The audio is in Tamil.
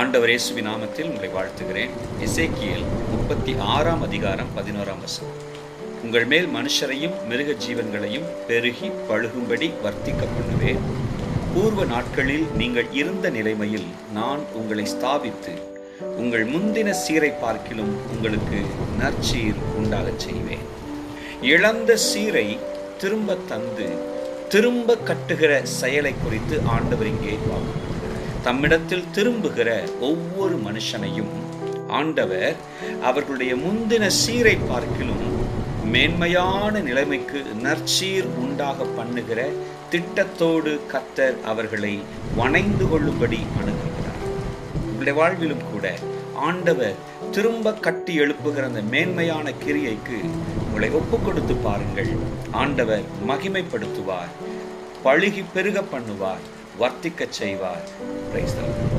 ஆண்டவர் இயேசுவின் நாமத்தில் உங்களை வாழ்த்துகிறேன். எசேக்கியேல் 36 அதிகாரம் 11 வசனம். உங்கள் மேல் மனுஷரையும் மிருக ஜீவன்களையும் பெருகி பழுகும்படி வர்த்திக்க பண்ணுவேன். பூர்வ நாட்களில் நீங்கள் இருந்த நிலைமையில் நான் உங்களை ஸ்தாபித்து உங்கள் முந்தின சீரை பார்க்கிலும் உங்களுக்கு நற்சீர் உண்டாகச் செய்வேன். இழந்த சீரை திரும்ப தந்து திரும்ப கட்டுகிற செயலை குறித்து ஆண்டவர் இங்கே வாக்குறுகிறார். தம்மிடத்தில் திரும்புகிற ஒவ்வொரு மனுஷனையும் ஆண்டவர் அவர்களுடைய முந்தின சீரை பார்க்கிலும் மேன்மையான நிலைமைக்கு நற்சீர் உண்டாக பண்ணுகிற திட்டத்தோடு கர்த்தர் அவர்களை வணைந்து கொள்ளும்படி அணுகுகிறார். உங்களுடைய வாழ்விலும் கூட ஆண்டவர் திரும்ப கட்டி எழுப்புகிற அந்த மேன்மையான கிரியைக்கு உங்களை ஒப்பு கொடுத்து பாருங்கள். ஆண்டவர் மகிமைப்படுத்துவார், பழுகி பெருக பண்ணுவார், வர்த்திக்க செய்வார். Praise the Lord.